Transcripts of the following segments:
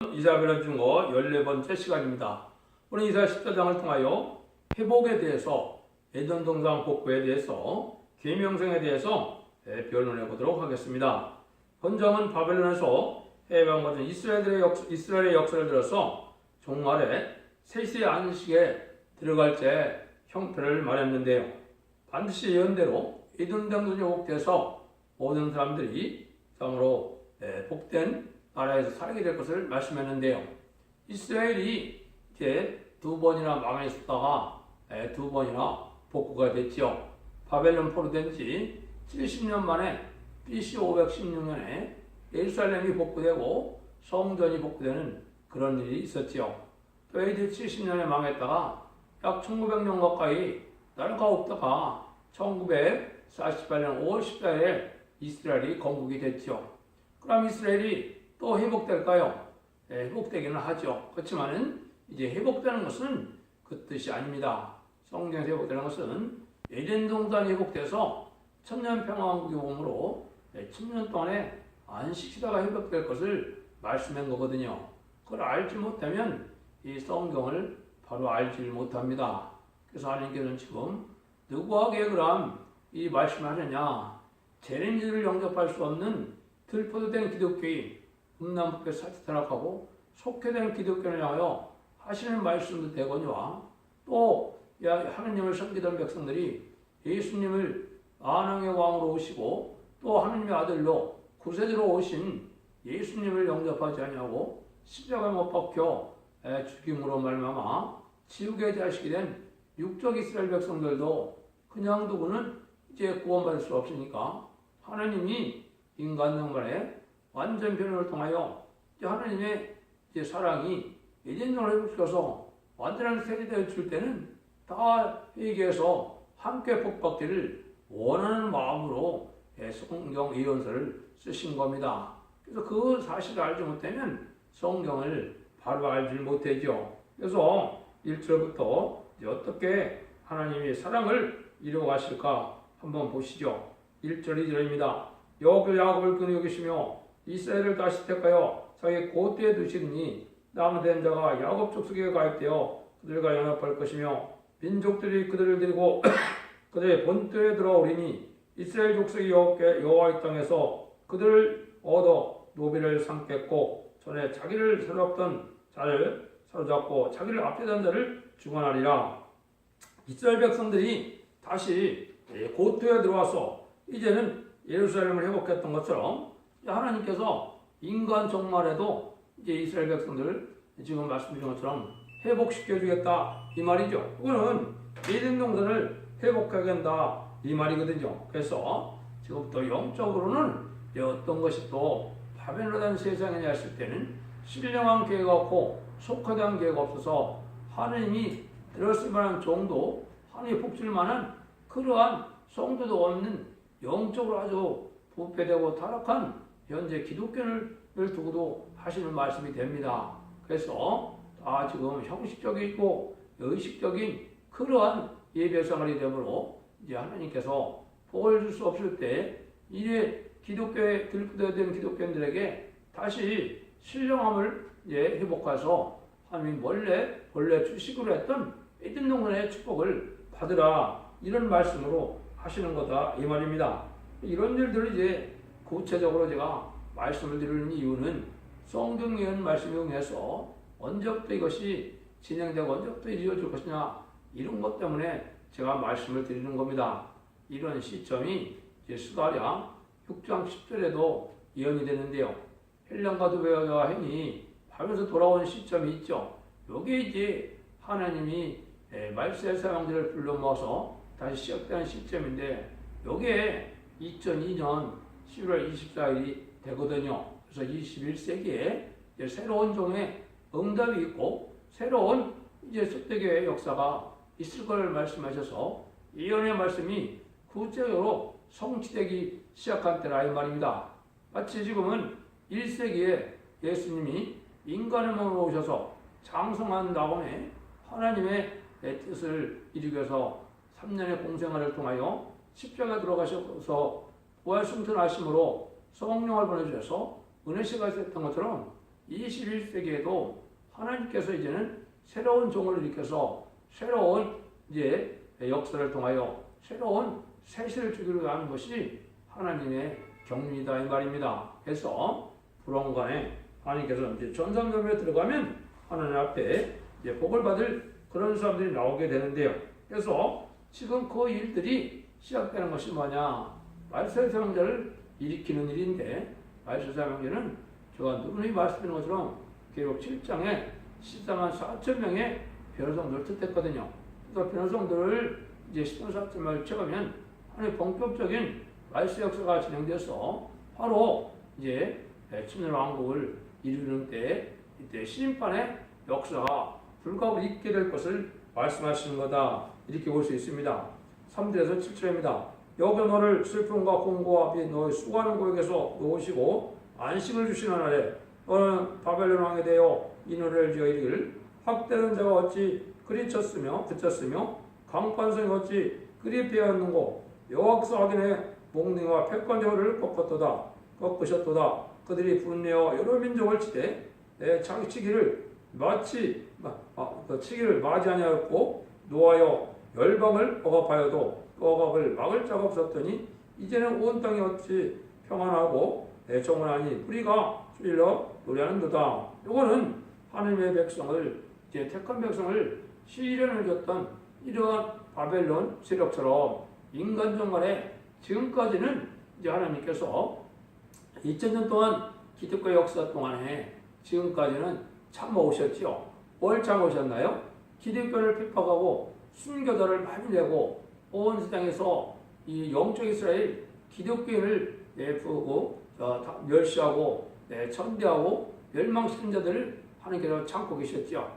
이사야서 중어 14번째 시간입니다. 오늘 이사야 14장을 통하여 회복에 대해서, 예전 동상 복구에 대해서, 계명성에 대해서 변론해 보도록 하겠습니다. 본정은 바벨론에서 해방받은 이스라엘의 역사를 들어서 종말에 세시의 안식에 들어갈 때 형편을 말했는데요. 반드시 예언대로 이든 당선이 회복돼서 모든 사람들이 참으로 복된 나라에서 살게 될 것을 말씀했는데요. 이스라엘이 이제 두 번이나 망했다가 두 번이나 복구가 됐죠. 바벨론 포로된 지 70년 만에 BC 516년에 예루살렘이 복구되고 성전이 복구되는 그런 일이 있었지요. 또 AD 70년에 망했다가 약 1900년 가까이 나라가 없다가 1948년 5월 14일에 이스라엘이 건국이 됐죠. 그럼 이스라엘이 또 회복될까요? 회복되기는 하죠. 그렇지만은 이제 회복되는 것은 그 뜻이 아닙니다. 성경에서 회복되는 것은 에덴 동산이 회복돼서 천년평화왕국이 오므로 1000년 동안에 안식시다가 회복될 것을 말씀한 거거든요. 그걸 알지 못하면 이 성경을 바로 알지 못합니다. 그래서 하나님께서는 지금 누구에게 그럼 이 말씀을 하느냐? 재림지를 영접할 수 없는 들포도된 기독교인 음란법에 사치타락하고 속회된 기독교를 향하여 하시는 말씀도 되거니와 또 하느님을 섬기던 백성들이 예수님을 만왕의 왕으로 오시고 또 하느님의 아들로 구세주로 오신 예수님을 영접하지 아니하고 십자가에 못 박혀 죽임으로 말미암아 지옥의 자식이 된 육적 이스라엘 백성들도 그냥 두고는 이제 구원받을 수 없으니까 하나님이 인간 영반에 완전 변론을 통하여 하나님의 사랑이 예전으로 회복시켜서 완전한 세대를 줄 때는 다 회개해서 함께 복받기를 원하는 마음으로 성경 예언서를 쓰신 겁니다. 그래서 그 사실을 알지 못하면 성경을 바로 알지 못하죠. 그래서 1절부터 어떻게 하나님이 사랑을 이루어가실까 한번 보시죠. 1절 2절입니다. 여호와께서 야곱을 끈히 여기시며 이스라엘을 다시 택하여 자기 고대에 두시리니 남은 자가 야곱 족속에 가입되어 그들과 연합할 것이며 민족들이 그들을 데리고 그들의 본토에 들어오리니 이스라엘 족속이 여호와의 땅에서 그들을 얻어 노비를 삼겠고 전에 자기를 사로잡던 자를 사로잡고 자기를 앞세던 자를 주관하리라. 이스라엘 백성들이 다시 고토에 들어와서 이제는 예루살렘을 회복했던 것처럼 하나님께서 인간 종말에도 이제 이스라엘 백성들을 지금 말씀드린 것처럼 회복시켜 주겠다 이 말이죠. 이거는 에덴 동산을 회복하게 한다 이 말이거든요. 그래서 지금부터 영적으로는 어떤 것이 또 바벨론한 세상이냐 했을 때는 신령한 계획가 없고 속화된 계획가 없어서 하나님이 들었을 만한 정도 하나님이 복줄 만한 그러한 성도도 없는 영적으로 아주 부패되고 타락한 현재 기독교를 두고도 하시는 말씀이 됩니다. 그래서 다 지금 형식적이고 의식적인 그러한 예배생활이 되므로 이제 하나님께서 복을 줄 수 없을 때 이래 기독교에 들pu되어진 기독교인들에게 다시 신령함을 회복해서 하나님 본래 주식으로 했던 에덴 동산의 축복을 받으라 이런 말씀으로 하시는 거다 이 말입니다. 이런 일들을 이제 구체적으로 제가 말씀을 드리는 이유는 성경 예언 말씀에 의해서 언제부터 이것이 진행되고 언제부터 이루어질 것이냐 이런 것 때문에 제가 말씀을 드리는 겁니다. 이런 시점이 이제 스가랴 6장 10절에도 예언이 되는데요. 헬령과 두베와 행이 밤에서 돌아온 시점이 있죠. 여기에 이제 하나님이 말세 사람들을 불러 모아서 다시 시작되는 시점인데 여기에 2002년 11월 24일이 되거든요. 그래서 21세기에 새로운 종의 응답이 있고 새로운 이제 석대교의 역사가 있을 걸 말씀하셔서 예언의 말씀이 구체적으로 성취되기 시작한 때라 이 말입니다. 마치 지금은 1세기에 예수님이 인간의 몸으로 오셔서 장성한 다음에 하나님의 뜻을 이루기 위해서 3년의 공생활을 통하여 십자가에 들어가셔서 부활승천하심으로 성령을 보내주셔서 은혜시가 됐던 것처럼 21세기에도 하나님께서 이제는 새로운 종을 일으켜서 새로운 이제 역사를 통하여 새로운 세시를 주기로 하는 것이 하나님의 경륜이다 이 말입니다. 그래서 불원간에 하나님께서 이제 전상점에 들어가면 하나님 앞에 이제 복을 받을 그런 사람들이 나오게 되는데요. 그래서 지금 그 일들이 시작되는 것이 뭐냐? 말세의 사명자를 일으키는 일인데 말세의 사명자는 제가 누누이 말씀드린 것처럼 계록 7장에 14만 4천 명의 변호성들을 뜻했거든요. 그래서 변호성들을 이제 14만 4천 명을 채우면 하나의 본격적인 말세 역사가 진행돼서 바로 이제 침례 왕국을 이루는 때 이때 심판의 역사가 불가을 있게 될 것을 말씀하시는 거다. 이렇게 볼 수 있습니다. 3절에서 7절입니다. 여기 너를 슬픔과 공고와 비 너의 수고하는 고역에서 놓으시고 안식을 주시는 날에 너는 바벨론 왕에 대하여 이 노래를 지어 이르기를 학대된 자가 어찌 그리 쳤으며 그쳤으며 강판성이 어찌 그리 빼앗는고 여호와께서 확인해 몽둥이와 패권자를 꺾으셨도다. 그들이 분내어 여러 민족을 치되 내 자기 치기를 치기를 마지 아니하였고 노하여 열방을 억압하여도 그 억압을 막을 자가 없었더니 이제는 온 땅이 어찌 평안하고 내 정원하니 뿌리가 찔러 노래하는도다. 이거는 하나님의 백성을 이제 택한 백성을 시련을 줬던 이러한 바벨론 세력처럼 인간종 간에 지금까지는 이제 하나님께서 2000년 동안 기독교 역사 동안에 지금까지는 참아오셨죠. 뭘 참아오셨나요? 기독교를 핍박하고 순교자를 많이 내고 온 세상에서 이 영적 이스라엘 기독교인을 내부고 멸시하고 천대하고 멸망시킨 자들을 하나님께서 참고 계셨죠.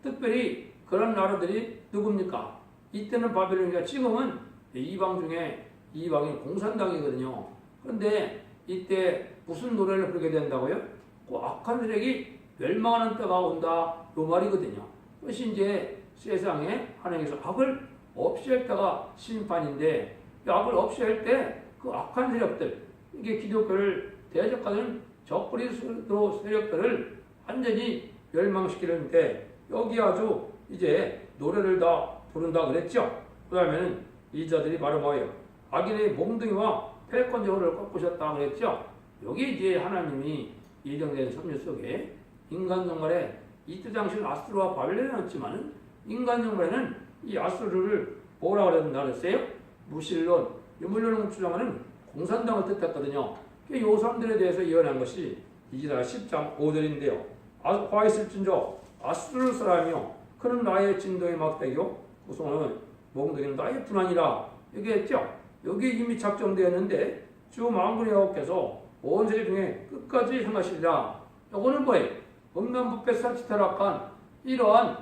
특별히 그런 나라들이 누굽니까? 이때는 바벨론이가 지금은 이방 중에 이방인 공산당이거든요. 그런데 이때 무슨 노래를 부르게 된다고요? 그 악한 세력이 멸망하는 때가 온다 이 말이거든요. 그것이 이제 세상에 하나님께서 악을 없애할 때가 심판인데 이 악을 없애할 때 그 악한 세력들 이게 기독교를 대적하는 적그리 세력들을 완전히 멸망시키는데 여기 아주 이제 노래를 다 부른다 그랬죠. 그 다음에는 이 자들이 바로 뭐예요? 악인의 몽둥이와 패권적으로 꺾으셨다 그랬죠. 여기 이제 하나님이 예정된 섭리 속에 인간 정말에 이때 당시는 아수르와 바벨론이었지만은 인간 정말에는 이 아수르를 뭐라 그랬어요? 무실론, 유물론을 주장하는 공산당을 뜻했거든요. 이 사람들에 대해서 예언한 것이 이스라엘 10장 5절인데요. 화 있을진저 아수르 사람이요 그는 나의 진도의 막대기요 그 손은 몽둥이는 나의 분한이라 얘기했죠. 여기 이미 작정되었는데 주 만군의 여호와께서 온 세계 중에 끝까지 행하시리라. 이거는 뭐예요? 음란부패 살치타락한 이러한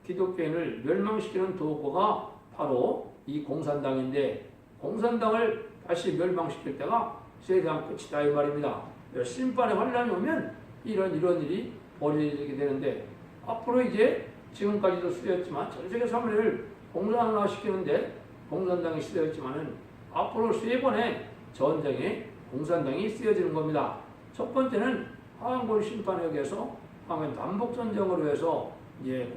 기독교인을 멸망시키는 도구가 바로 이 공산당인데 공산당을 다시 멸망시킬 때가 세상 끝이다 이 말입니다. 심판의 환란이 오면 이런 일이 벌어지게 되는데 앞으로 이제 지금까지도 쓰였지만 전 세계 사회를 공산화시키는데 공산당이 쓰였지만은 앞으로 세 번의 전쟁에 공산당이 쓰여지는 겁니다. 첫 번째는 항원 심판에 의해서 항원 남북 전쟁으로 해서 이제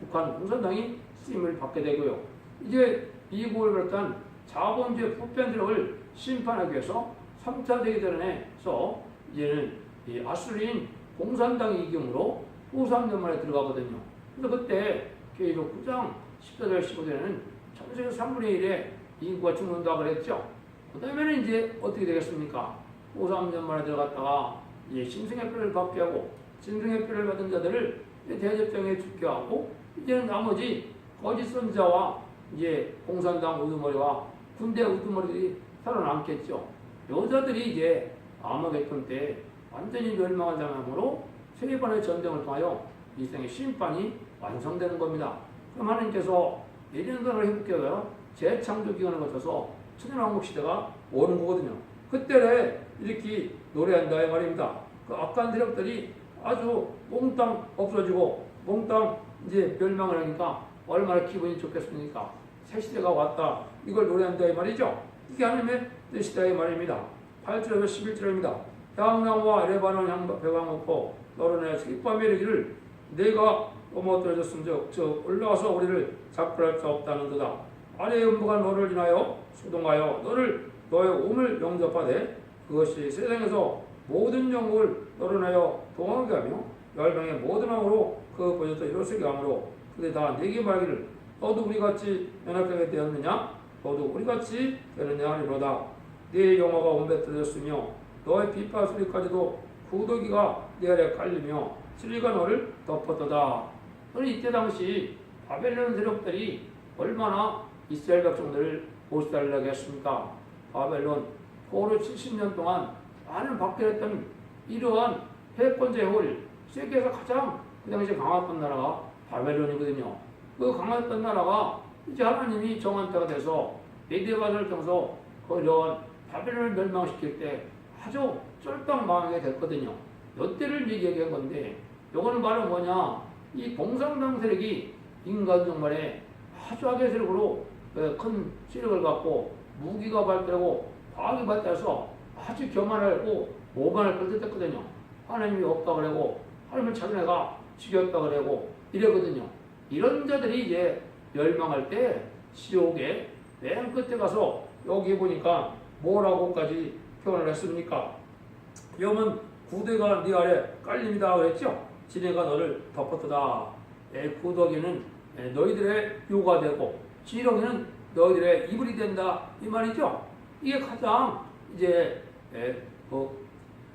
북한 공산당이 쓰임을 받게 되고요. 이제 미국을 비롯한 자본주의 보편들을 심판하기 위해서 3차 대대전에서 이제는 이 아수르인 공산당의 이경으로 후삼년 만에 들어가거든요. 그래서 그때 계시록 9장 14절 15절에는 전 세계 3분의 1의 인구가 죽는다 그랬죠. 그 다음에는 이제 어떻게 되겠습니까? 후삼년 만에 들어갔다가 이제 신성의 뼈를 받게 하고 신성의 뼈를 받은 자들을 대접병에 죽게 하고 이제는 나머지 거짓 선지자와 이제 공산당 우두머리와 군대 우두머리들이 살아남겠죠. 여자들이 이제 아마겟돈 때 완전히 멸망을 당함으로 세 번의 전쟁을 통하여 이 세상의 심판이 완성되는 겁니다. 그럼 하나님께서 예전선을 회복해서 재창조 기간을 거쳐서 천연왕국 시대가 오는 거거든요. 그때 이렇게 노래한다 이 말입니다. 그 악한 세력들이 아주 몽땅 없어지고 몽땅 이제 멸망을 하니까 얼마나 기분이 좋겠습니까? 새 시대가 왔다. 이걸 노래한다 이 말이죠. 이게 하나님의 뜻이다 이 말입니다. 8절에서 11절입니다. 향나무와 레바논 향배가 먹고 너로 내 기뻐하며 이르기를 내가 넘어뜨려졌은즉 즉 올라와서 우리를 작별할 수 없다는도다. 아래의 음부가 너를 인하여 소동하여 너를 너의 몸을 영접하되 그것이 세상에서 모든 영국을 너로 인하여 동하게 하며 열방의 모든 왕으로 그 보여서 이로쓰게 하므로 그들이 다 내게 말하기를 너도 우리같이 연약하게 되었느냐 너도 우리같이 되느냐 하리로다. 네 영화가 온뱉어졌으며 너의 비파 소리까지도 구더기가 네 아래 깔리며 진리가 너를 덮었도다. 너는 이때 당시 바벨론 세력들이 얼마나 이스라엘 백성들을 보살하게 했습니까? 바벨론 포로 70년 동안 많은 박해했던 이러한 패권 제국을 세계에서 가장 그 당시에 강했던 나라가 바벨론이거든요. 그 강했던 나라가 이제 하나님이 정한 때가 돼서 메디아가를 통해서 이런 바벨론을 멸망시킬 때 아주 쫄딱 망하게 됐거든요. 이때를 얘기한 건데 요거는 바로 뭐냐, 이 공산당 세력이 인간 정말에 아주 악의 세력으로 큰 세력을 갖고 무기가 발달하고 과학이 발달해서 아주 교만하고 오만할 걸 뜻했거든요. 하나님이 없다 그러고 하나님을 자기네가 죽였다 그러고 이랬거든요. 이런 자들이 이제 멸망할 때 지옥의 맨 끝에 가서 여기 보니까 뭐라고까지 표현을 했습니까? 여러분 구대가 네 아래 깔립니다 그랬죠? 지네가 너를 덮었다. 구더기는 너희들의 요가 되고 지렁이는 너희들의 이불이 된다 이 말이죠. 이게 가장 이제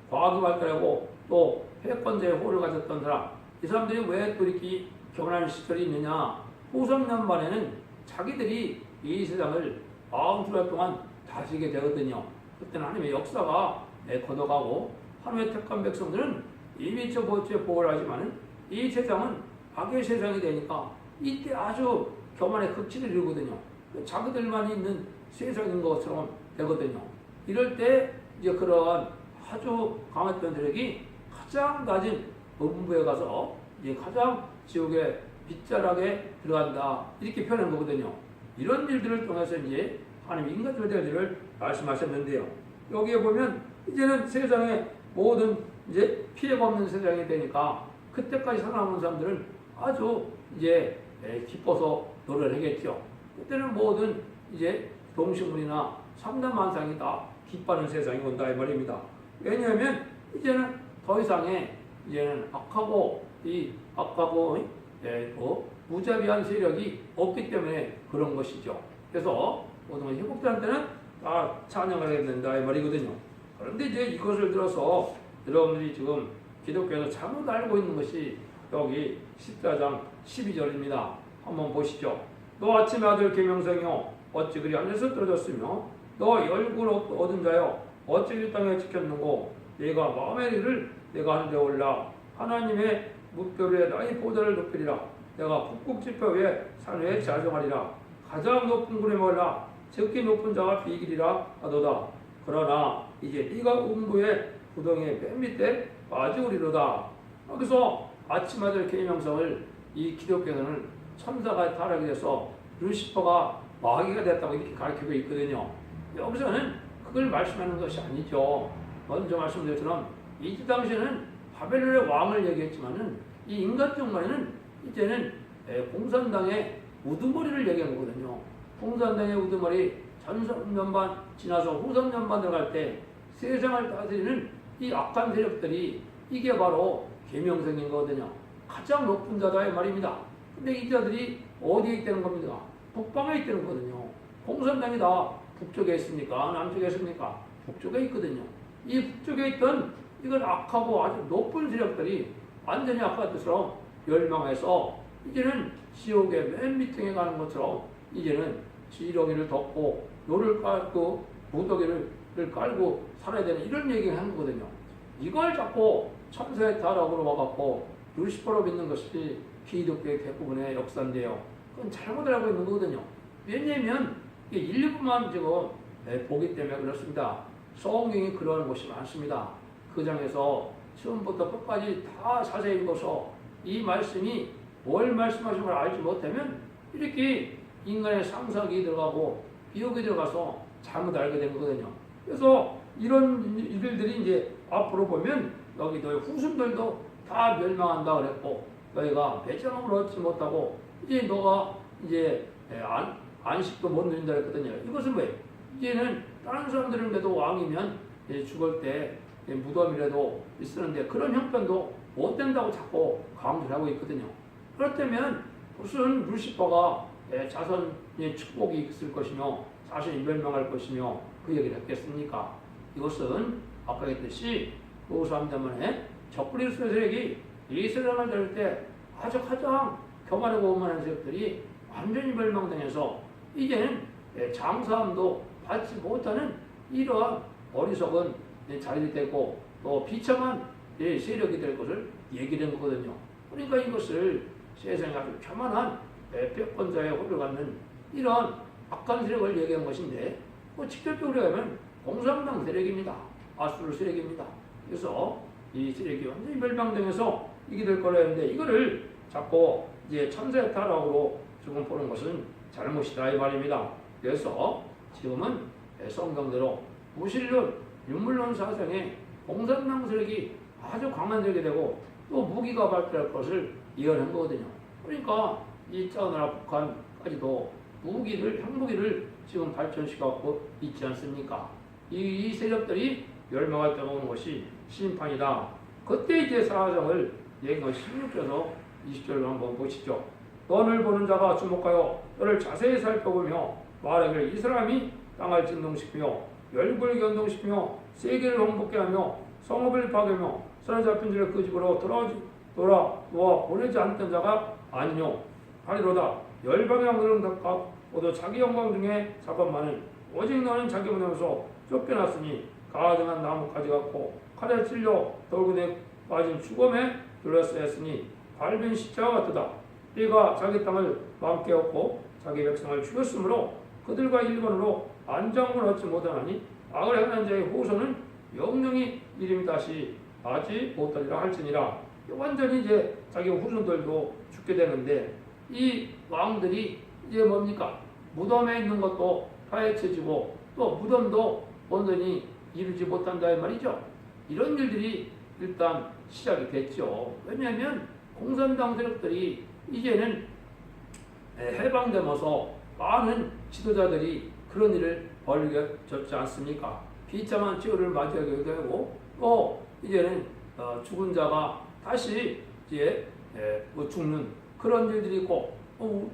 과학이 발달하고 또 패권제의 호를 가졌던 사람, 이 사람들이 왜 또 이렇게 교만한 시절이 있느냐? 후삼년 만에는 자기들이 이 세상을 40수년 동안 다스리게 되거든요. 그때는 하나님의 역사가 걷어가고 하나님의 택한 백성들은 이미 저 보호를 하지만은 이 세상은 악의 세상이 되니까 이때 아주 교만의 극치를 이루거든요. 자기들만 있는 세상인 것처럼 되거든요. 이럴 때 이제 그런 아주 강했던 세력이 가장 낮은 음부에 가서 이제 가장 지옥의 빗자락에 들어간다 이렇게 표현한 거거든요. 이런 일들을 통해서 이제 하나님 인간들 될 일을 말씀하셨는데요. 여기에 보면 이제는 세상에 모든 이제 피해가 없는 세상이 되니까 그때까지 살아남은 사람들은 아주 이제 기뻐서 노래를 하겠죠. 그때는 모든 이제 동식물이나 삼단만상이 다 기뻐하는 세상이 온다 이 말입니다. 왜냐하면 이제는 더 이상의 이제는 악하고 무자비한 세력이 없기 때문에 그런 것이죠. 그래서 모든 회복자한테는 다 찬양을 해야 된다 이 말이거든요. 그런데 이제 이것을 들어서 여러분들이 지금 기독교에서 잘못 알고 있는 것이 여기 14장 12절입니다. 한번 보시죠. 너 아침의 아들 계명성이여 어찌 그리 하늘에서 떨어졌으며 너 얼굴 얻은 자여 어찌 이 땅에 지켰는고 내가 마음의 일을 내가 하늘에 올라 하나님의 뭇별 위에 나의 보좌를 높이리라. 내가 북극지표 위에 산 위에 자정하리라. 가장 높은 구름에 올라 적기 높은 자가 비기리라 하도다. 그러나 이제 네가 음부의 구덩이의 맨 밑에 빠지우리로다. 그래서 아침아들 계명성을 이 기독교에서는 천사가 타락이 돼서 루시퍼가 마귀가 됐다고 이렇게 가르치고 있거든요. 여기서는 그걸 말씀하는 것이 아니죠. 먼저 말씀드린 것처럼 이 당시에는 바벨론의 왕을 얘기했지만은 이 인간정말에는 이제는 공산당의 우두머리를 얘기한 거거든요. 공산당의 우두머리 전 3년반 지나서 후 3년반 들어갈 때 세상을 다스리는 이 악한 세력들이 이게 바로 계명성인 거거든요. 가장 높은 자다 이 말입니다. 근데 이 자들이 어디에 있다는 겁니까? 북방에 있다는 거거든요. 공산당이 다 북쪽에 있습니까? 남쪽에 있습니까? 북쪽에 있거든요. 이 북쪽에 있던 이건 악하고 아주 높은 세력들이 완전히 아까 것처럼 멸망해서 이제는 지옥의 맨 밑에 가는 것처럼 이제는 지렁이를 덮고 노를 깔고 무더기를 깔고 살아야 되는 이런 얘기를 한 거거든요. 이걸 자꾸 천사의 타락으로 와갖고 루시퍼로 믿는 것이 기독교의 대부분의 역사인데요. 그건 잘못 알고 있는 거거든요. 왜냐하면 이게 일부만 지금 보기 때문에 그렇습니다. 성경이 그러한 것이 많습니다. 그 장에서 처음부터 끝까지 다 자세히 읽어서 이 말씀이 뭘 말씀하신 걸 알지 못하면 이렇게 인간의 상상이 들어가고 비욕이 들어가서 잘못 알게 된 거거든요. 그래서 이런 일들이 이제 앞으로 보면 여기 너희 후손들도 다 멸망한다 그랬고 너희가 배정을 얻지 못하고 이제 너가 이제 안식도 못 누린다 그랬거든요. 이것은 왜? 이제는 다른 사람들은 그래도 왕이면 죽을 때 무덤이라도 있었는데 그런 형편도 못 된다고 자꾸 강조를 하고 있거든요. 그렇다면 무슨 루시퍼가 자손의 축복이 있을 것이며 자신이 멸망할 것이며 그 얘기를 했겠습니까? 이것은 아까 했듯이 노수함 때문에 적그리스도 세력이 이 세상을 될 때 아주 가장 교만하고 오만한 세력들이 완전히 멸망당해서 이제는 장사함도 받지 못하는 이러한 어리석은 자리이 되고 또 비참한 세력이 될 것을 얘기한 거거든요. 그러니까 이것을 세상에 아주 교만한 패권자의 호를 갖는 이러한 악한 세력을 얘기한 것인데 직접적으로 하면 공산당 세력입니다. 아수르 세력입니다. 그래서 이 세력이 완전히 멸망당해서 이게 될 거라 했는데 이거를 자꾸 이제 천사의 타락으로 지금 보는 것은 잘못이다 이 말입니다. 그래서 지금은 성경대로 무신론, 윤물론 사상에 공산당 세력이 아주 강한 세력이 되고 또 무기가 발달할 것을 예언한 거거든요. 그러니까 이 짜오나라 북한까지도 핵무기를 지금 발전시켜갖고 있지 않습니까? 이 세력들이 멸망할 때가 오는 것이 심판이다. 그때 이제 사정을 얘기한 16절에서 20절로 한번 보시죠. 너를 보는 자가 주목하여 너를 자세히 살펴보며 말하기를 이 사람이 땅을 진동시키며 열국을 견동시키며 세계를 홍복케 하며 성읍을 파괴하며 사로잡힌 자를 그 집으로 돌아놓아 보내지 않던 자가 아니뇨 하리로다. 열방의 왕들은 각각 모두 자기 영광 중에 잡아만은 오직 너는 자기 문에서 쫓겨났으니 가증한 나무까지 같고 칼에 찔려 돌구덩이에 빠진 죽음에 둘러싸였으니 밟은 십자가 같도다. 이가 자기 땅을 마음께 얻고 자기 백성을 죽였으므로 그들과 일본으로 안정을 얻지 못하나니 악을 행한 자의 후손은 영영이 이름이 다시 나지 못하리라 할지니라. 완전히 이제 자기 후손들도 죽게 되는데 이 왕들이 이제 뭡니까? 무덤에 있는 것도 파헤쳐지고 또 무덤도 온전히 이루지 못한다 이 말이죠. 이런 일들이 일단 시작이 됐죠. 왜냐하면 공산당 세력들이 이제는 해방되면서 많은 지도자들이 그런 일을 벌여졌지 않습니까? 비참한 최후를 맞이하게 되고 또 이제는 죽은 자가 다시 이제 죽는 그런 일들이 있고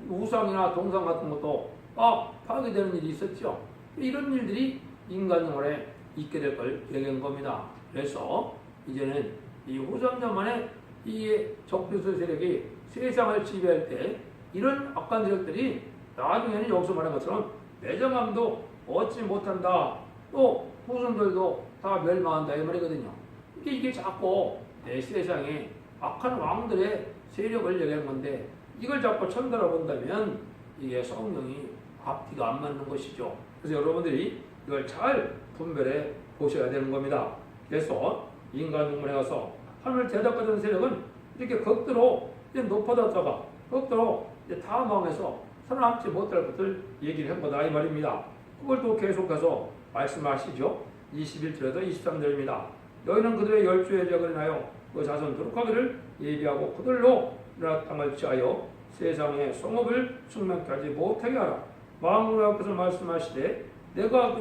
우상이나 동상 같은 것도 파괴되는 일이 있었죠. 이런 일들이 인간 영혼에 있게 될 걸 얘기한 겁니다. 그래서 이제는 이 후삼자만의 이 적그리스도 세력이 세상을 지배할 때 이런 악한 세력들이 나중에는 여기서 말한 것처럼 매정함도 얻지 못한다. 또 후손들도 다 멸망한다 이 말이거든요. 이게 자꾸 내 세상에 악한 왕들의 세력을 얘기하는 건데 이걸 자꾸 천달아 본다면 이게 성경이 앞뒤가 안 맞는 것이죠. 그래서 여러분들이 이걸 잘 분별해 보셔야 되는 겁니다. 그래서 인간 동문에 가서 하늘 대적하던 세력은 이렇게 극도로 높아졌다가 극도로 다 망해서 살아남지 못할 것을 얘기를 한 거다 이 말입니다. 그걸 또 계속해서 말씀하시죠. 21절에서 23절입니다. 너희는 그들의 열주의 죄악을 인하여 그 자손 도둑하기를 예비하고 그들로 나라 땅을 취하여 세상의 성읍을 충만케 하지 못하게 하라. 만군의 여호와께서 말씀하시되 내가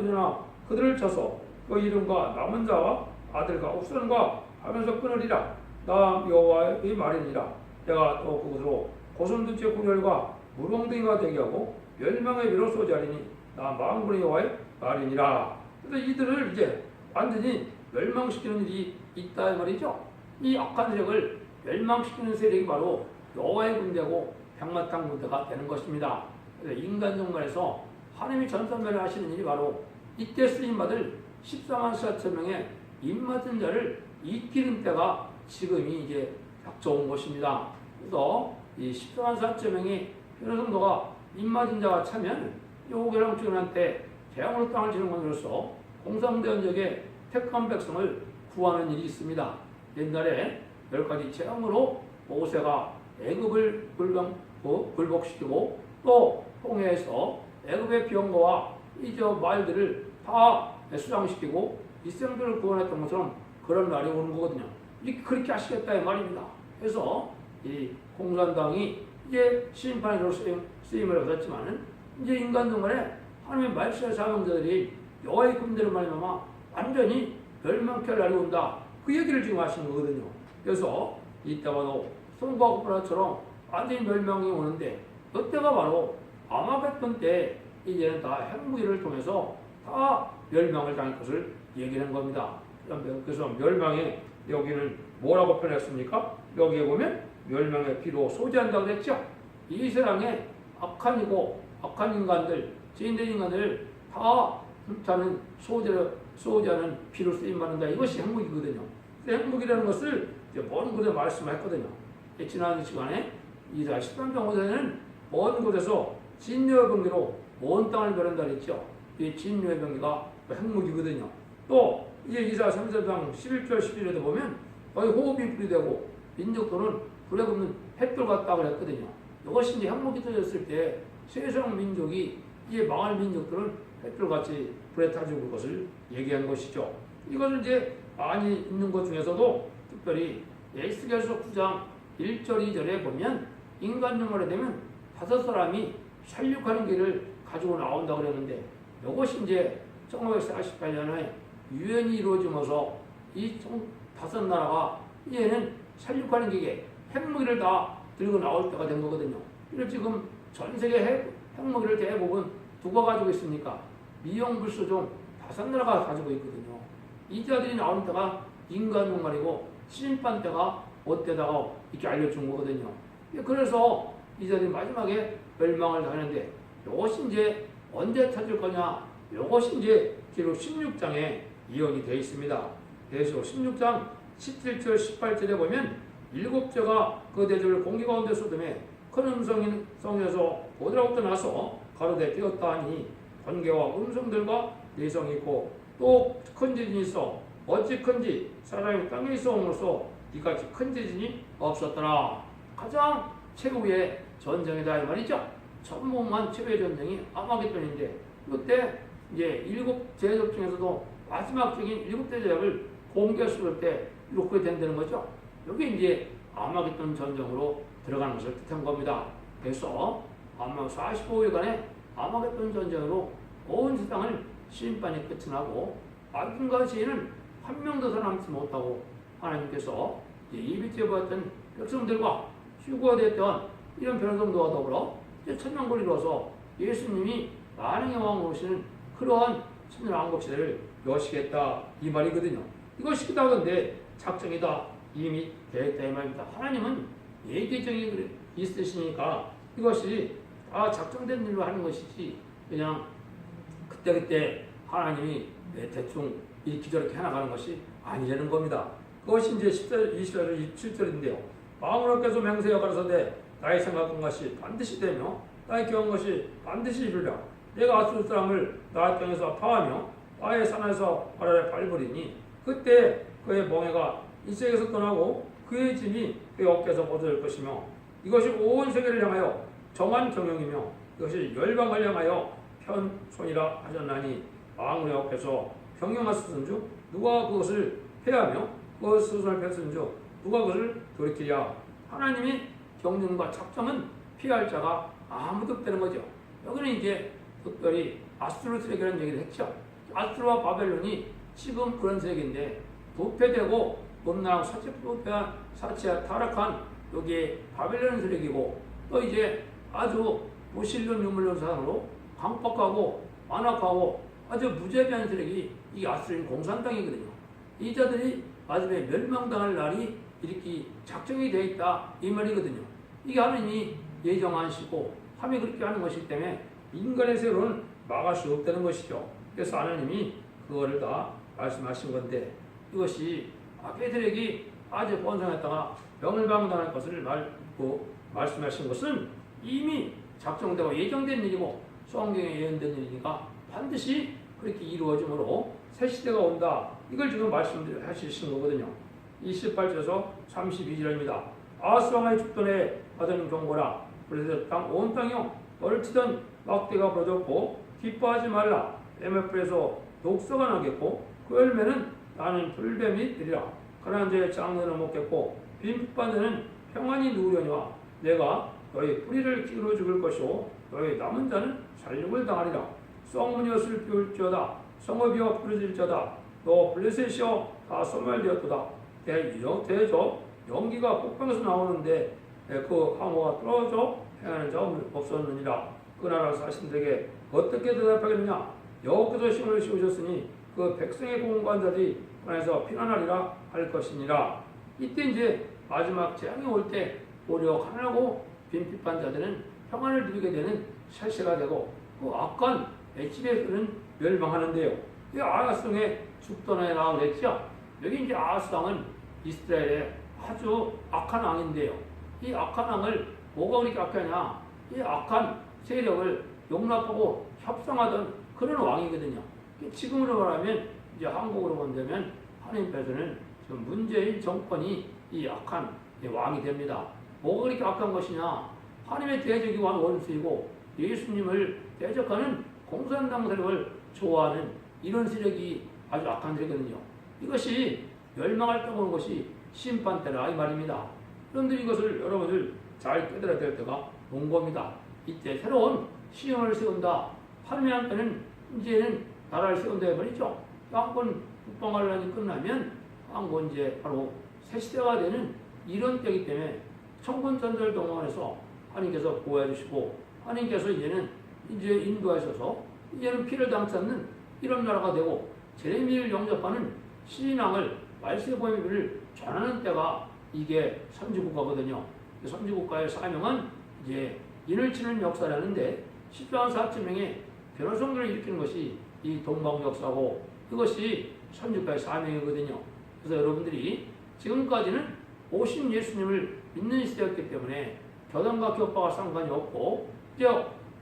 그들을 쳐서 그 이름과 남은 자와 아들과 후손과 하면서 끊으리라. 나 여호와의 말이니라. 내가 또 그곳으로 고슴도치의 굴혈과 무릉덩이가 되게 하고 멸망의 위로 쏘지하리니 나 만군의 여호와의 말이니라. 그래서 이들을 이제 완전히 멸망시키는 일이 있다 이 말이죠. 이 악한 세력을 멸망시키는 세력이 바로 여호와의 군대고 백마탄 군대가 되는 것입니다. 그래서 인간 종말에서 하나님이 전선멸을 하시는 일이 바로 이때 쓰임받을 14만 4천 명의 입맞은 자를 이기는 때가 지금이 이제 닥쳐온 것입니다. 그래서 이 14만 4천 명의 여러 성도가 입맞은 자가 차면 요괴랑 주인한테 재앙으로 땅을 치는 것으로서 공산대원적의 택한 백성을 구하는 일이 있습니다. 옛날에 10가지 재앙으로 모세가 애굽을 굴복시키고 또 홍해에서 애굽의 병거와 이 말들을 다 수장시키고 이생들을 구원했던 것처럼 그런 날이 오는 거거든요. 이렇게 그렇게 하시겠다 이 말입니다. 그래서 이 공산당이 이제 심판으로 쓰임을 받았지만은 이제 인간 동안에 하나님의 말씀의 사명자들이 여호와의 군대를 말미암아 완전히 멸망할 날이 온다. 그 얘기를 지금 하시는 거거든요. 그래서 이때가도 손과 고프라처럼 완전히 멸망이 오는데 그때가 바로 아마겟돈 때 이제는 다 핵무기를 통해서 다 멸망을 당할 것을 얘기하는 겁니다. 그래서 멸망에 여기는 뭐라고 표현했습니까? 여기에 보면 멸망의 피로 소지한다고 그랬죠. 이 세상에 악한 인간들, 죄인된 인간들 다 불타는 소지하는 피로 쓰임받는다. 이것이 핵무기거든요. 핵무기라는 것을 이제 먼 곳에 말씀했거든요. 지난 시간에 이스라엘 13장 5절에는 먼 곳에서 진노의 번개로 온 땅을 멸한다 그랬죠. 이 진노의 번개가 핵무기거든요. 또 이제 이스라엘 3장 11절 11절에도 보면 거기 호흡이 불이 되고 민족들은 불에 굽는 햇불 같다 그랬거든요. 이것이 이제 핵무기 터졌을 때 세상 민족이 이제 망할 민족들은 햇불같이 불에 타 죽을 것을 얘기한 것이죠. 이것을 이제 많이 있는 것 중에서도 특별히 에스겔서 9장 1절 2절에 보면 인간 영혼에 되면 5사람이 살육하는 길을 가지고 나온다고 그랬는데 이것이 이제 1948년에 유엔이 이루어지면서 이 5나라가 이제는 살육하는 기계 핵무기를 다 들고 나올 때가 된 거거든요. 그래서 지금 전 세계 핵무기를 대부분 누가 가지고 있습니까? 미용불소 중 5나라가 가지고 있거든요. 이 자들이 나오는 때가 인간용말이고 심판 때가 어때다가 이렇게 알려준 거거든요. 그래서 이 자들이 마지막에 멸망을 하는데 이것이 이제 언제 터질 거냐? 이것이 이제 기록 16장에 이언이 되어 있습니다. 그래서 16장 17절 18절에 보면 7제가 그 대적을 공기 가운데 쏟음에 큰 음성에서 보드라부터 나서 가로되 뛰었다 하니 번개와 음성들과 내성이 있고 또 큰 지진이 있어 어찌 큰지 사람이 땅에 있어 옴으로써 이같이 큰 지진이 없었더라. 가장 최고의 전쟁이다 이 말이죠. 천문만 최고의 전쟁이 아마겟돈인데 그때 이제 7제적 중에서도 마지막적인 7대 제적을 공개했을 때 이렇게 된다는 거죠. 여기 이제 아마겟돈 전쟁으로 들어가는 것을 뜻한 겁니다. 그래서 아마 45일간의 아마겟돈 전쟁으로 온 세상을 심판이 끝이 나고 악인과 죄인은 한 명도 살아남지 못하고 하나님께서 이집트에 보았던 백성들과 휴거됐던 이런 백성들과 더불어 천년골을 이루어서 예수님이 만왕의 왕으로 오시는 그러한 천년왕국 시대를 여시겠다 이 말이거든요. 이것이 기다건데 작정이다 이미 되었다 이 말입니다. 하나님은 예기적이 있으시니까 이것이 다 작정된 일로 하는 것이지 그냥 그때그때 하나님이 대충 이렇게 저렇게 해나가는 것이 아니라는 겁니다. 그것이 이제 10절, 20절, 27절인데요. 마음으로께서 맹세하여 가라사대 나의 생각한 것이 반드시 되며 나의 경한 것이 반드시 이루리라. 내가 아수르 사람을 나의 땅에서 파하며 나의 산에서 바다를 밟으리니 그때 그의 멍에가 이색에서 떠나고 그의 짐이 그의 어깨에서 벗어질 것이며 이것이 온 세계를 향하여 정한 경영이며 이것이 열방을 향하여 편손이라 하셨나니 왕의 어깨에서 경영하셨은즉 누가 그것을 패하며 그것을 스스로 뺐은즉 누가 그것을 돌이키랴. 하나님이 경영과 작정은 피할 자가 아무도 없다는 거죠. 여기는 이제 특별히 아수르 세계라는 얘기를 했죠. 아수르와 바벨론이 지금 그런 세계인데 부패되고 못나고 사치가 타락한 여기에 바벨론 세력이고 또 이제 아주 무신론 유물론 사상으로 강박하고 완악하고 아주 무자비한 세력이 이 아수르인 공산당이거든요. 이 자들이 마지막에 멸망당할 날이 이렇게 작정이 되어 있다 이 말이거든요. 이게 하나님이 예정하시고 하나님이 그렇게 하는 것이기 때문에 인간의 세로는 막을 수 없다는 것이죠. 그래서 하나님이 그거를 다 말씀하신 건데 이것이 아베들에게 아주 번성했다가 명을방당할 것을 말씀하신 것은 이미 작정되고 예정된 일이고 성경에 예언된 일이니까 반드시 그렇게 이루어지므로 새 시대가 온다. 이걸 지금 말씀하시는 거거든요. 28절에서 32절입니다. 아하스 왕의 죽돈에 받은 경고라. 그래서 온 땅이요 너를 치던 막대가 부러졌고 기뻐하지 말라. MF에서 독서가 나겠고 그 열매는 나는 불뱀이 되리라. 가난한 자의 장로는 먹겠고 빈부받는 자는 평안히 누우려니와 내가 너희 뿌리를 기울여 죽을 것이요 너희 남은 자는 살육을 당하리라. 썩문이었을 비울지어다 성읍이여 부르짖을지어다 너 블레셋이여 다 소멸되었도다. 대저 연기가 폭풍에서 나오는데 그 항우가 떨어져 행하는 자 없었느니라. 그 나라 사신들에게 어떻게 대답하겠느냐. 여호와께서 심을 씌우셨으니 그 백성의 공관자들이 안에서 피난하리라 할 것이니라. 이때 이제 마지막 재앙이 올 때 오히려 가난하고 빈핍한 자들은 평안을 누리게 되는 찰시가 되고 그 악한 집에서는 멸망하는데요. 이 아하스왕의 죽던에 나와 그랬죠. 여기 이제 아하스왕은 이스라엘의 아주 악한 왕인데요. 이 악한 왕을 뭐가 그렇게 악하냐? 이 악한 세력을 용납하고 협상하던 그런 왕이거든요. 지금으로 말하면 이제 한국으로 본다면 하나님께서는 지금 문재인 정권이 이 악한 왕이 됩니다. 뭐가 그렇게 악한 것이냐? 하나님의 대적이 원수이고 예수님을 대적하는 공산당 세력을 좋아하는 이런 세력이 아주 악한 세력이거든요. 이것이 멸망할 때 오는 것이 심판 때라 이 말입니다. 여러분들 이것을 여러분들 잘 깨달아야 될 때가 온 겁니다. 이때 새로운 시험을 세운다. 하나님께는 이제는 나라를 세운다 말이죠. 한번 국방관란이 끝나면 한번 이제 바로 새 시대가 되는 이런 때이기 때문에 천군천사를 동원해서 하나님께서 보호해 주시고 하나님께서 이제 인도하셔서 이제는 피를 당치 않는 이런 나라가 되고 제레미야를 영접하는 신앙을 말세의 보험을 전하는 때가 이게 선지국가거든요. 선지국가의 사명은 이제 인을 치는 역사라는데 10조 4천명의 변호성들을 일으키는 것이 이 동방 역사고 그것이 선지국가의 사명이거든요. 그래서 여러분들이 지금까지는 오신 예수님을 믿는 시대였기 때문에 교단과 교파와 상관이 없고 이제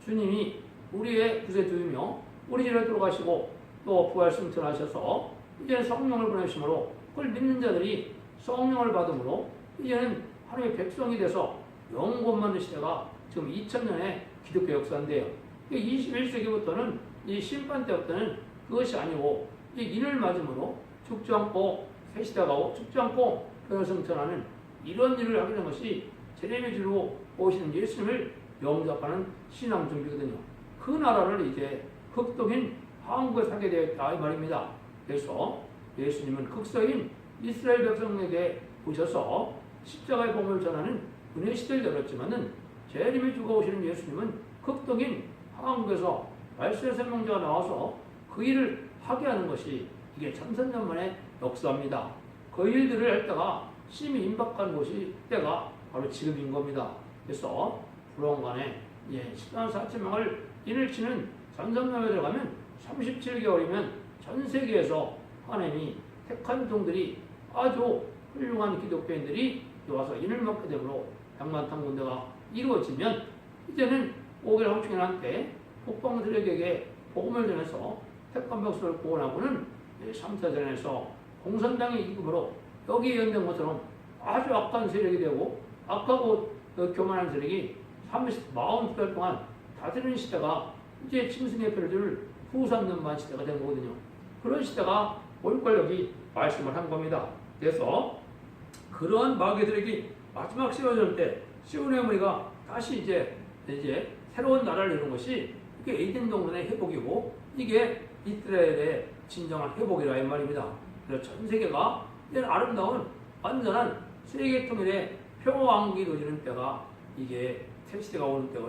주님이 우리의 구세주이며 우리 죄를 돌아가시고 또 부활 승천하셔서 이제는 성령을 보내심으로 그걸 믿는 자들이 성령을 받음으로 이제는 하나님의 백성이 돼서 영원 만든 시대가 지금 2000년의 기독교 역사인데요. 21세기부터는 이 심판 때부터는 그것이 아니고 이 인을 맞음으로 죽지 않고 새 시대가 오고 죽지 않고 부활 승천하는 이런 일을 하게 된 것이 제레미야로 오시는 예수님을 영접하는 신앙 준비거든요. 그 나라를 이제 극동인 한국에 살게 되었다 이 말입니다. 그래서 예수님은 극성인 이스라엘 백성에게 오셔서 십자가의 복음을 전하는 은혜 시대를 열었지만은 제레미야가 오시는 예수님은 극동인 한국에서 말씀의 설명자가 나와서 그 일을 하게 하는 것이 이게 1300년 만의 역사입니다. 그 일들을 할 때가 심히 임박한 곳이 때가 바로 지금인 겁니다. 그래서 불원간에 10만 4천 명을 인을 치는 전성남에 들어가면 37개월이면 전 세계에서 하나님이 택한 종들이 아주 훌륭한 기독교인들이 와서 인을 먹게 되므로 백만탄군대가 이루어지면 이제는 5개월 홍충인한테 북방 세력에게 복음을 전해서 택한 백성을 구원하고는 3차전에서 공산당의 이금으로 여기에 연된 것처럼 아주 악한 세력이 되고 악하고 교만한 세력이 40달 동안 다스리는 시대가 이제 짐승의 뼈를 후삼는 반 시대가 된 거거든요. 그런 시대가 올 걸 여기 말씀을 한 겁니다. 그래서 그러한 마귀들에게 마지막 시험을 때 시온의 어머니가 다시 이제 새로운 나라를 이루는 것이 이게 에덴 동산의 회복이고 이게 이스라엘의 진정한 회복이라 이 말입니다. 그래서 전 세계가 이제 아름다운 완전한 세계 통일의 평화왕국이 이루어지는 때가 이게 새 시대가 오는 때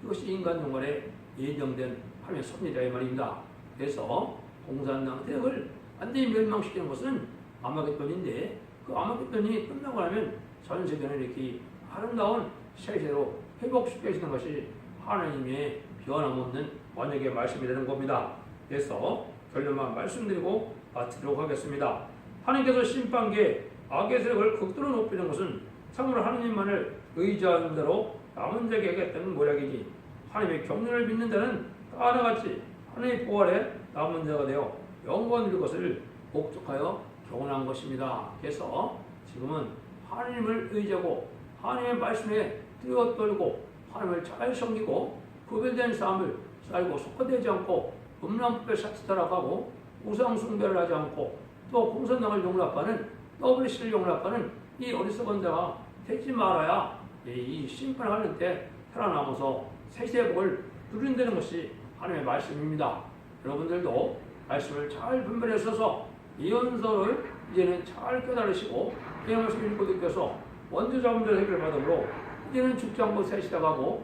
이것이 인간 영혼에 예정된 하나님의 섭리라 이 말입니다. 그래서 공산당 세력을 완전히 멸망시키는 것은 아마겟돈인데 그 아마겟돈이 끝나고 나면 전 세계는 이렇게 아름다운 새 시대로 회복시켜주는 것이 하나님의 변함없는 언약의 말씀이 되는 겁니다. 그래서 결론만 말씀드리고 마치도록 하겠습니다. 하나님께서 심판기에 악의 세력을 극도로 높이는 것은 참으로 하나님만을 의지하는 대로 남은 자에게 하겠다는 모략이니 하나님의 경륜을 믿는 자는 다 하나같이 하나님의 보활에 남은 자가 되어 영원 이룰 것을 목적하여 경원한 것입니다. 그래서 지금은 하나님을 의지하고 하나님의 말씀에 뛰어떨고 하나님을 잘 섬기고 구별된 삶을 살고 속화되지 않고 음란법에 사치타락하고 우상 숭배를 하지 않고 또 공산당을 용납하는 WC를 용납하는 이 어리석은 자가 되지 말아야 이 심판하는 때 살아남아서 세세의 복을 누린다는 것이 하나님의 말씀입니다. 여러분들도 말씀을 잘 분별하셔서 예언서를 이제는 잘 깨달으시고 이 말씀 읽고 느껴서 원죄자분별 해결받음으로 이제는 죽지 않고 새 시작하고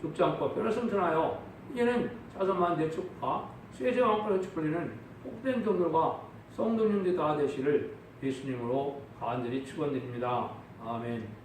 죽지 않고 변화성천하여 이제는 자선만대 축과 쇠제왕권의 축불리는 복된 종들과 성도님들이 다 되시를 예수님으로 간절히 축원드립니다. 아멘.